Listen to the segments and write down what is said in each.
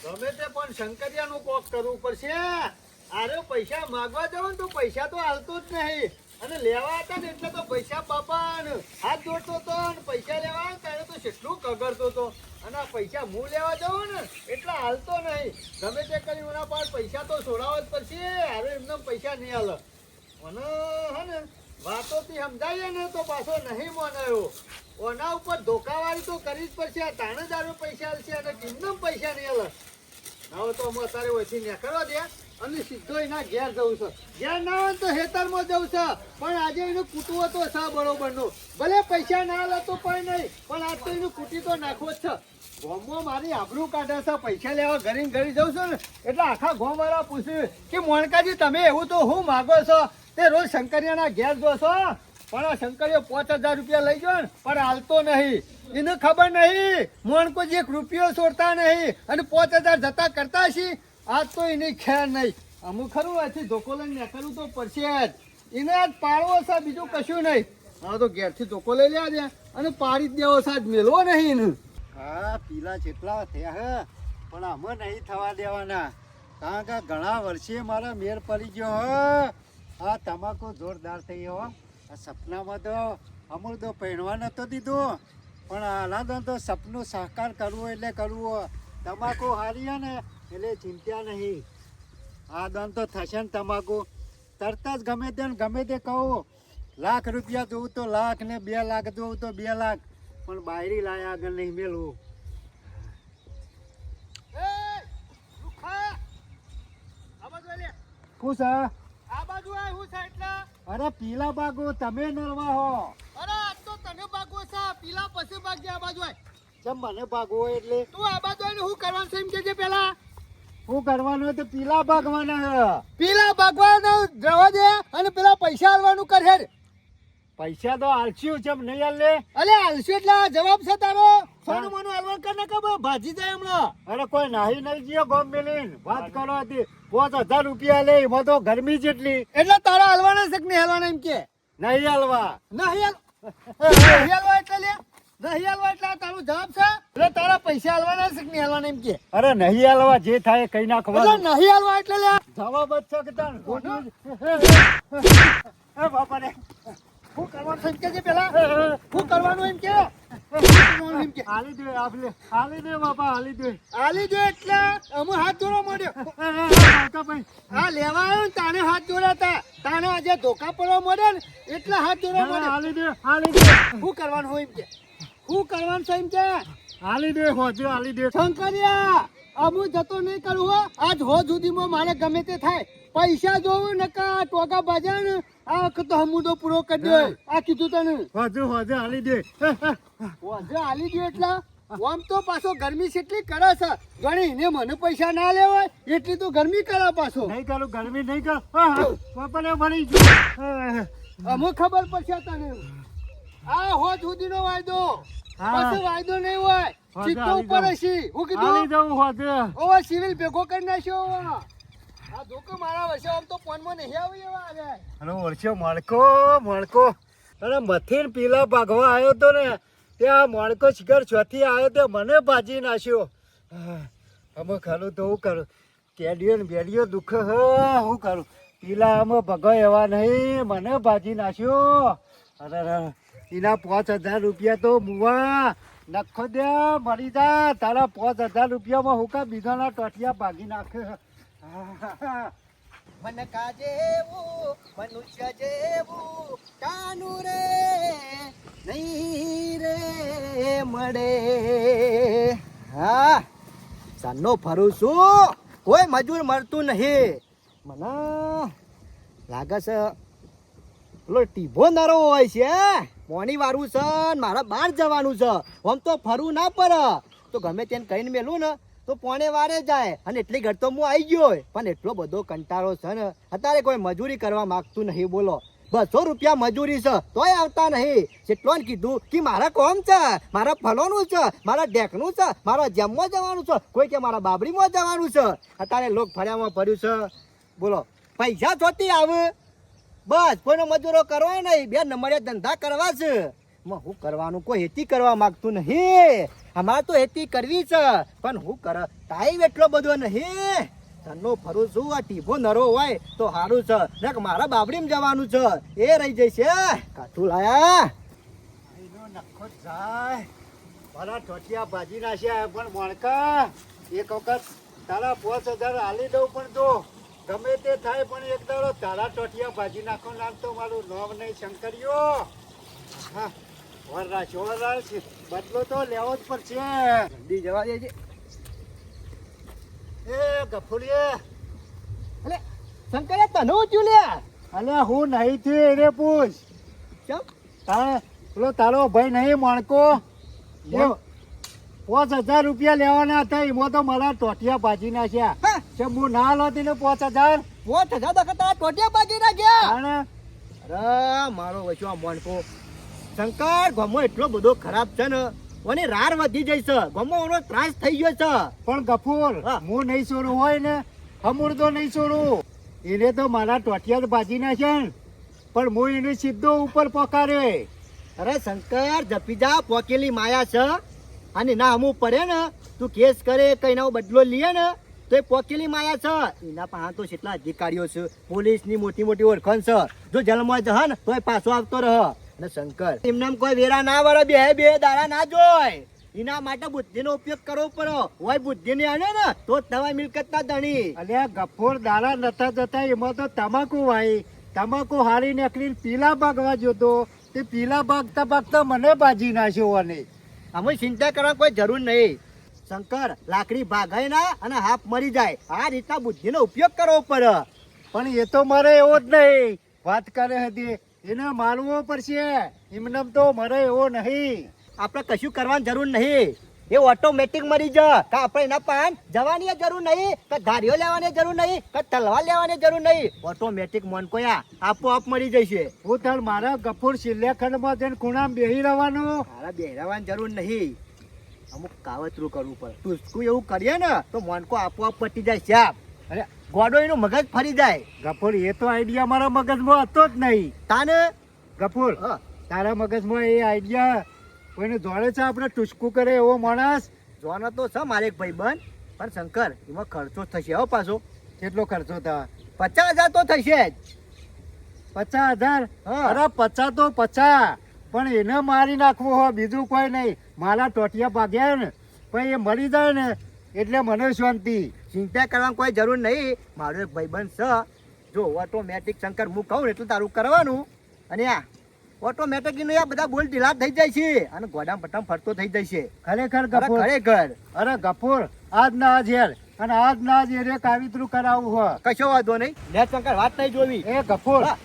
ગમે તે પણ શંકરિયાનું કોક કરવું પડશે. આરે પૈસા માંગવા જાવ ને તો પૈસા તો હાલતો જ નહીં, અને લેવા હતા ને એટલે તો પૈસા બાપા હાથ જોડતો હતો, ને પૈસા લેવા ત્યારે તો કેટલું કગરતો હતો, અને આ પૈસા હું લેવા જાઉં ને એટલે હાલતો નહીં. ગમે તે કરી એના પાસે પૈસા તો છોડાવવા જ પડશે. હવે એમને પૈસા નહીં હાલે. મને હે ને વાતોથી સમજાવીએ ને તો પાછો નહીં માનાયો. ઓના ઉપર ધોકાવાળી તો કરવી જ પડશે. તાણે જ આરો પૈસા હાલશે, અને કિન્નમ પૈસા નહીં હાલે. હવે તો અમે અત્યારે ઓછી નીકળવા દે અને સીધો એના ઘેર જવું છે. ઘેર ના હોય તો હેતરમાં જવું છે, પણ આજે એનું કૂટવો તો છે બરોબરનું. ભલે પૈસા ના હાલે તો પણ નહીં, પણ આજ તો એનું કૂટી તો નાખવો જ છે. ગામમાં મારી આબરૂ કાઢે છે. પૈસા લેવા ઘરે ઘરે જવું છે ને એટલે આખા ગામ વાળા પૂછ્યું કે મોણકાજી તમે એવું તો હું માગો છો? તે રોજ શંકરિયાના ઘેર જો છો, પણ આ શંકરિયો 5000 રૂપિયા લઈ ગયો ને પણ હાલતો નહીં. એને ખબર નહીં મોણકો જે એક રૂપિયો છોડતા નહીં, અને 5000 જતા કરતા છીએ. આજ તો એની ખેર નહીં. અમુક ખરું આથી ધોકો લઈને નીકળવું તો પડશે જ. એને આજ પાડવો છે, બીજું કશું નહીં. હા તો ઘેરથી ધોકો લઈ લે દે અને પાડી જ દેવો છે. આજ મેળવો નહીં એને. હા પીલા જેટલા થયા હે, પણ આમાં નહીં થવા દેવાના. કારણ કે ઘણા વર્ષે મારા મેર પડી ગયો હ. આ તમાકુ જોરદાર થઈ ગયો. આ સપનામાં તો અમૂલ તો પહેરવા નતો દીધો, પણ આના તો સપનું સાકાર કરવું એટલે કરવું. તમાકુ હારી હે ને એટલે ચિંતા નહીં. આ દન તો થશે ને તમાકુ તરત જ ગમે તે કહું. લાખ રૂપિયા જોવું તો લાખ, ને 2 લાખ જોવું તો 2 લાખ, પણ બાયરી લાયા આગળ નહીં મેળવું. અરે પીલા બાગો તમે નરવા હો. અરે આજ તો તને બાગો છે, પીલા પછી બાગી આ બાજુ આય. ચમ મને ભાગવો એટલે તું આ બાજુ આવીને શું કરવાનું છે એમ કેજે પેલા. શું કરવાનું તો પીલા ભાગવાના છે. પીલા ભાગવાનું જવા દે અને પેલા પૈસા આલવાનું કરે. પૈસા તો આલસ્યું છે નહીં આલે. અલે આલસ્યું એટલે જવાબ છે તારો. સોનું મોનું આલવાનું કર ને ખબર ભાજી જાય હમણાં. અરે કોઈ નાહી નહીં ગયો ગોમ મેલીન વાત કરો હતી. 5000 રૂપિયા લે એમાં તો ગરમી જેટલી. એટલે તારા હાલવાના છે કે નહીં હાલવાના એમ કે? નહીં હાલવા. નહીં હાલવા એટલે લે. નહીં હાલવા એટલે તારો જવાબ છે. એટલે તારા પૈસા હાલવાના છે કે નહીં હાલવાના એમ કે? અરે નહીં હાલવા, જે થાય કઈ નાખવા. એટલે નહીં હાલવા એટલે લે જવાબ જ છે કે તાર. એ બાપા રે શું કરવાનું એમ કે પેલા? શું કરવાનું એમ કે? હાલી દે આપલે, હાલી દે બાપા, હાલી દે. હાલી દે એટલે અમે હાથ જોડવા માંડ્યો. હા લેવા આવ્યો ને તાને હાથ જોડાતા. તાને આજે ધોકા પડવા મળે ને એટલે હાથ જોડવા માંડ્યો. હાલી દે, હાલી દે. શું કરવાનું હોય એમ કે? શું કરવાનું છે એમ કે? હાલી દે હોજો, હાલી દે. શંકરિયા અમુ જતો નહીં કરું હો. આજ હો સુધીમાં મારે ગમે તે થાય. પૈસા જોવું નકા ટોકા બાજા ને આ વખત તો હમુદો પૂરો કરી દે. આ કીધું તને હોજો હાલી દે. હોજો હાલી દે એટલે આમ તો પાછો ગરમી કેટલી કરે છે ગણી ને. મને પૈસા ના લેવાય એટલી તો ગરમી કરે પાછો. નહીં કરું ગરમી નહીં કર. બાપાને ભરી જો અમુ ખબર પડશે તને. આ હો સુધીનો વાયદો પછી વાયદો નહીં હોય. ચિત્તો ઉપર હશે. હું કીધું હાલી જવું હોજો. ઓવા સિવિલ ભેગો કરી નાખ્યો. આ ધોકો મારા વર્ષે આમ તો ફોનમાં નહીં આવી એવા આવે. અરે વર્ષે મણકો અરે મથીન પીલા ભાગવા આવ્યો તો ને ત્યાં મણકો શિખર ચોથી આવ્યો તે મને ભાજી નાખ્યો. અમે ખાલું તો હું કરું કેડિયો ને બેડિયો દુઃખ હ હું કરું. પીલા અમે ભગવા એવા નહીં, મને ભાજી નાખ્યો. અરે એના 5000 રૂપિયા તો મુવા નખો દે મરી જા. તારા 5000 રૂપિયામાં હું કા બીજાના ટોટિયા ભાગી નાખે. મન કાજેવું મનુષ્ય જેવું કાનું રે નહીં રે મળે. હા સાનો ફરું છું, કોઈ મજૂર મળતું નહીં. મને લાગે છે પેલો ટીભો નરો હોય છે. મોની વાળું છે મારા બહાર જવાનું છે. આમ તો ફરવું ના પડે તો ગમે તેને કહીને મેલું ને તો પોણે વારે જાય. અને એટલી ઘર તો હું આવી ગયો, પણ એટલો બધો કંટાળો છે ને અત્યારે કોઈ મજૂરી કરવા માંગતું નહીં. બોલો 200 રૂપિયા મજૂરી છે તોય આવતા નહીં. જેટલો કીધું કે મારા કોમ છે, મારા ફલોનું છે, મારા ડેકનું છે, મારા જેમમાં જવાનું છે, કોઈ કે મારા બાબરીમાં જવાનું છે. અત્યારે લોક ફર્યામાં ભર્યું છે. બોલો પૈસા જોતી આવે બસ. કોઈનો મજૂરો કરવા નહીં, 2 નંબરે ધંધા કરવા છે. શું કરવાનું? કોઈ હેતી કરવા માંગતું નહીં. અમારે તો ખેતી કરવી છે પણ હું કર ટાઈમ એટલો બધો નહીં. ધનનો ફરું છું આ ટીભો નરો હોય તો સારું છે ને મારા બાબડીમાં જવાનું છે એ રહી જશે. કાઠું લાયા એનો નખો જાય મારા ઠોઠિયા ભાજી નાખ્યા પણ મોણકા એક વખત તારા 5000 હાલી દઉં પણ તો ગમે તે થાય પણ એક દાડો તારા ઠોઠિયા ભાજી નાખો નામ તો મારું નામ નહીં શંકરિયો. હા વરરાશ બદલો તો લેવો જ પડશે. જલ્દી જવા દેજે. એ ગફુરીએ અલે શંકરે તને ઊંચ્યું લ્યા. અલે હું નહીં થયું એને પૂછ. કેમ? તારે પેલો તારો ભાઈ નહીં મોણકો 5000 રૂપિયા લેવાના હતા એમાં તો મારા ટોટિયા ભાજી નાખ્યા. હા છે હું ના લોતી ને 5000 ટોટિયા બાકી ના ગયા. તાણે અરે મારો વચ્ચો આ મોનકો શંકર ગમો એટલો બધો ખરાબ છે ને ઓની રાર વધી જઈ છે. ગમો ઓનો ત્રાસ થઈ ગયો છે. પણ ગફુર હા. હું નહીં છોડું હોય ને હમુરદો નહીં છોડું. એને તો મારા ટોટિયા જ ભાજી નાખ્યા ને પણ હું એને સીધો ઉપર પકાડે. અરે શંકર જપી જા પોકેલી માયા છે અને ના અમુક પડે ને તું કેસ કરે કઈ ના બદલો લીએ ને તો એ પોકેલી માયા છે. એના પાસે તો કેટલા અધિકારીઓ છે પોલીસની મોટી મોટી ઓળખાણ છે. જો જેલમાં જહ ને તોય પાછો આવતો રહ. અને શંકર એમને કોઈ વેરા ના વળે બે દાડા ના જોય. એના માટે બુદ્ધિનો ઉપયોગ કરવો પડે. હોય બુદ્ધિ ને આને ને તો જ તમારી મિલકત ના ધણી. અલ્યા ગફુર દાડા નતા જતા એમાં તો તમાકુ વાઈ તમાકુ હારી નીકળીને પીલા ભાગવા જોતો તે પીલા ભાગતા મને ભાજી નાખ્યો. અને અમે ચિંતા કરવાની કોઈ જરૂર નહીં. શંકર લાકડી ભાગાય ના અને હાફ મરી જાય. આ રીતના બુદ્ધિનો ઉપયોગ કરવો પડે. પણ એ તો મારે એવો જ નહીં વાત કરે હતી એને માનવો પડશે. એમને તો મારે એવો નહીં. આપણે કશું કરવાની જરૂર નહીં. એ ઓટોમેટિક મરી જા. કા આપણે એના પાન જવાની જરૂર નહીં, કે ધારીઓ લેવાની જરૂર નહીં, કે તલવાર લેવાની જરૂર નહીં. ઓટોમેટિક મન કોયા આપોઆપ મરી જશે. હું તાર મારા ગફુર સિલેખંડમાં જઈને ખૂણામાં બેહી રહેવાનું. મારા બેહરાવાની જરૂર નહીં. અમુક કાવતરું કરવું પડે. ટૂસકું એવું કરીએ ને તો મનકો આપોઆપ પટી જાય સાહેબ. અરે ગોડો એનું મગજ ફરી જાય. ગફુર એ તો આઈડિયા મારા મગજમાં હતો જ નહીં. તાને ગફુર હા તારા મગજમાં એ આઈડિયા કોઈને જોડે છે આપણે ટુસકું કરે એવો માણસ? જોવાનો તો છે મારે એક ભાઈબંધ પણ શંકર એમાં ખર્ચો થશે હો પાછો. કેટલો ખર્ચો થાય? 50,000 તો થશે જ. 50,000? હા. અરે 50 તો 50 પણ એને મારી નાખવો હોય બીજું કોઈ નહીં. મારા ટોટિયા ભાગ્યા ને પણ એ મરી જાય ને એટલે મને શાંતિ. ચિંતા કરવાની કોઈ જરૂર નહીં. મારો એક ભાઈબંધ છે જો ઓટોમેટિક શંકર હું કહું ને એટલું તારું કરવાનું. અને આ ઓટોમેટિક આ બધા બોલ ઢીલા થઈ જાય છે અને ગોડામ પટામ ફરતો થઈ જાય છે. ખરેખર અરે ગફુર ખરેખર અરે ગફુર આજ ના આજ હેર અને આજ ના આજ હેરે કાવિત્રું કરાવવું હોય. કશો વાંધો નહીં. લે શંકર વાત નહીં જોવી. એ ગફુર હા.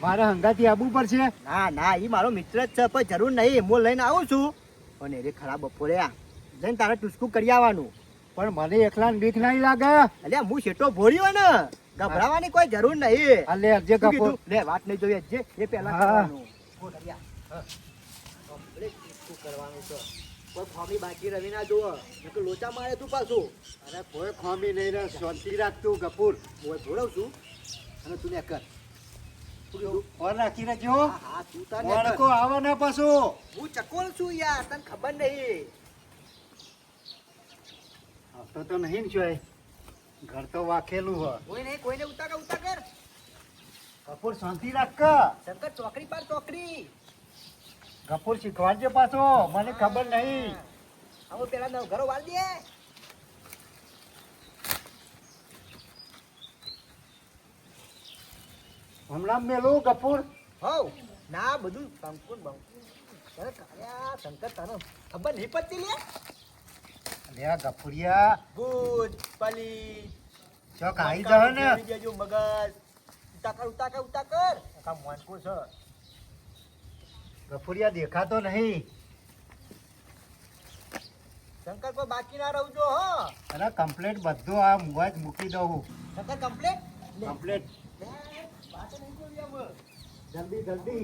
મારે હંગાથી આવવું પડશે. ના ના એ મારો મિત્ર જ છે પણ જરૂર નહીં. હું લઈને આવું છું અને એ ખરાબ બપોરે આ જઈને તારે ટુસકું કરી આવવાનું. પણ મને એકલાને બીક નહીં લાગે. અલ્યા હું શેટો ભોળ્યો ને ગભરાવાની કોઈ જરૂર નહીં. અલે અજે શું ગફુર કીધું? લે વાત નહીં જોઈ જે એ પહેલા હા. કરવાનું. બોલ અલ્યા. હા. કમ્પ્લીટ ટુસકું કરવાનું છે. કોઈ ફોમી બાકી રવી ના જુઓ નકર લોચા મારે તું પાછું. અરે કોઈ ખોમી નહીં રે શાંતિ રાખતું ગફુર. હું જોડવ છું અને તું ને કર. શું કીધું? ઓર રાખી રાખજો. હા હા તું તાર ને કર. મોણકો આવે ને પાછું. હું ચકોલ છું યાર તને ખબર નહીં. આવતો તો નહીં ને જોય. ઘર તો વાખેલું હોય. કોઈ નહીં કોઈને ઉતાકર. ગફુર શાંતિ રાખ કે. શંકર ચોકડી પર ચોકડી. ગફુર શીખવાડજે પાછો મને ખબર નહીં. હવે પેલા નવ ઘરો વાળ દે. હમણાં મેલું ગફુર. હવ ના બધું બંકુન તને કાળ્યા શંકર તને ખબર નહીં પડતી લે. લે આ ગફુરિયા ભૂત પલી ચોક આવી જાય ને. દેજો મગજ ઉતાકર આ મોનકો છે. ગફુરિયા દેખાતો નહીં. શંકર કોઈ બાકી ના રહું જો હો. અરે કમ્પ્લેટ બધું આ મુવા જ મૂકી દઉં. શંકર કમ્પ્લેટ કમ્પ્લેટ વાત નહીં જોઈ અમે. જલ્દી જલ્દી.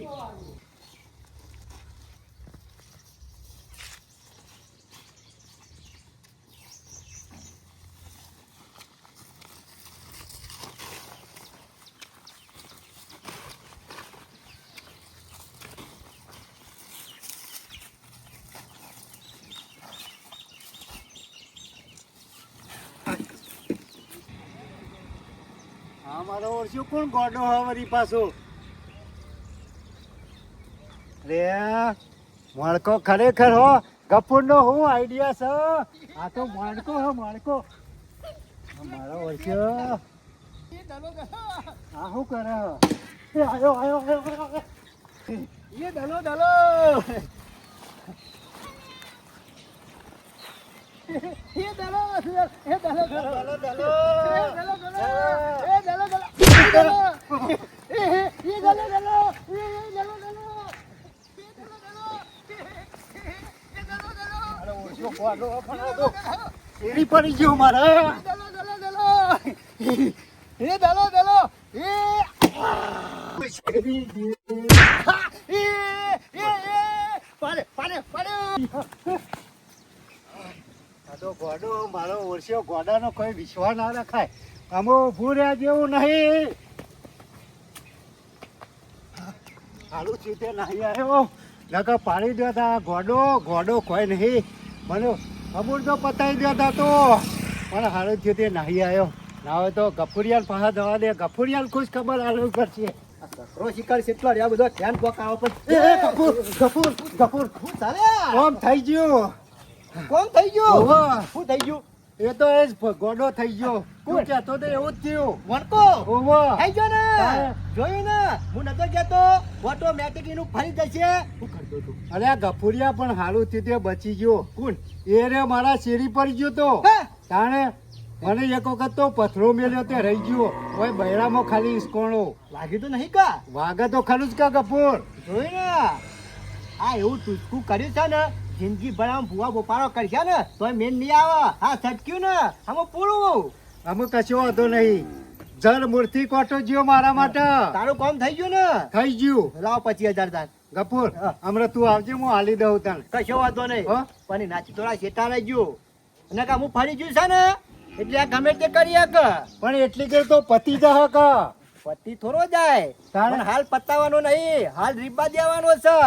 અમારો ઓળખ્યો કોણ ગોડો હવરી પાછો રે માણકો ખરેખર હો ગફુરનો હું આઈડિયા છે આ તો માણકો હો માણકો મારો ઓળખ્યો આ શું કરે એ આયો આયો આયો એ દલો દલો એ દલો એ દલો દલો દલો એ દલો દલો એ દલો દલો એડી પડી ગયો મારે એ દલો દલો પાડે પાડે પાડે આ તો ગોડો મારો ઓળખ્યો ગોડાનો કોઈ વિશ્વાસ ના રખાય આમો ઊભું રહ્યા જેવું નહીં સારું ચીતે નહીં આવ્યો નકર પાડી દો તા ગોડો ગોડો કોઈ નહીં મને અમૂલ તો પતાવી દો તા તો પણ સારું થયું તે નહીં આવ્યો ના હોય તો ગફુરિયાલ પાછા જવા દે ગફુરિયાલ ખુશ ખબર આલવું પડશે કકરો શિકાર કેટલો રહ્યા બધો ધ્યાન પોકાવો એ ગફુર ગફુર ગફુર શું ચાલે કોમ થઈ ગયું કોણ થઈ ગયું ઓહો. શું થઈ ગયું એ તો એ જ ગોડો થઈ ગયો તું કહેતો તો એવું જ થયું વણકો ઓહો થઈ ગયો ને હા. જોયું ને હું નતો કહેતો ઓટોમેટિક એનું ફરી જશે શું કરતો તું અરે આ ગફુરિયા પણ હારું થયું તે બચી ગયો કોણ એ રે મારા શેરી પર ગયો તો હે? તાણે મને એક વખત તો પથરો મેલ્યો તે રહી ગયો ઓય બૈરામાં ખાલી ઈસકોણો લાગ્યું તો નહીં કા વાગે તો ખરું જ કા ગફુર જોયું ને આ એવું ટૂચકું કર્યું છે ને જિંદગી ભર આમ ભૂવા બોપારો કરશે ને તોય મેન નહીં આવે હા છટક્યું ને આમાં પૂરું અમે કશો વાંધો નહીં જર મૂર્તિ કોટો જ્યો મારા માટે તારું કામ થઈ ગયું ને થઈ ગયું લાવ 25,000 તાર ગફુર હા. હમણાં તું આવજે હું હાલી દઉં તને કશો વાંધો નહીં હો? પણ એ નાચી થોડા શેતા રહી ગયું અને કામ હું ફરી ગયું છે ને એટલે આ ગમે તે કરી હક પણ એટલી ઘડી તો પતિ જહ કા પતિ થોડો જાય તારે? પણ હાલ પતાવાનો નહીં હાલ રીબા દેવાનો છે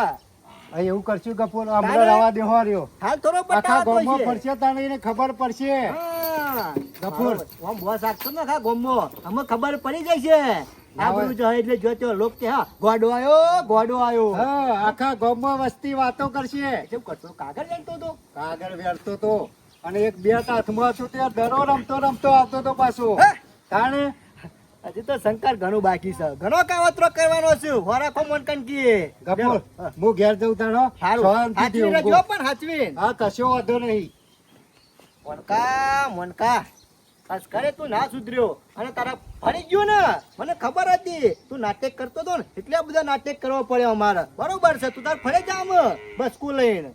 અહીં એવું કરશું ગફુર હમણાં રવા દેવા રહ્યો હાલ થોડો આખા પતાવતો ગામમાં છે પડશે તાણે એને ખબર પડશે હા. ગફુર. આમ બોસ આપતો ને આખા ગામમાં અમે ખબર પડી જાય છે આબરૂ જાય એટલે જોતો લોક કે હા ગોડો આયો હા આખા ગામમાં વસ્તી વાતો કરશે કેમ કરતો કાગળ લેતો તો કાગળ વેરતો તો અને એક બે હાથમાં છું ત્યાં દરો રમતો રમતો આવતો તો પાછો હે? તાણે હજી તો શંકર ઘણું બાકી છે ઘણો કાવતરો કરવાનો છું હોરાખો મનકન કી ગફુર હું ઘેર જઉં તારો સારું શાંતિથી હાચવી ઊંઘો. રહેજો પણ હાચવીન હા કશો વાંધો નહીં મનકા બસ કરે તું ના સુધર્યો અને તારા ફરી ગયું ને મને ખબર હતી તું નાટક કરતો હતો ને એટલે આ બધા નાટક કરવા પડ્યો અમારે બરોબર છે તું તાર ફરે જા બસ સ્કૂલ લઈને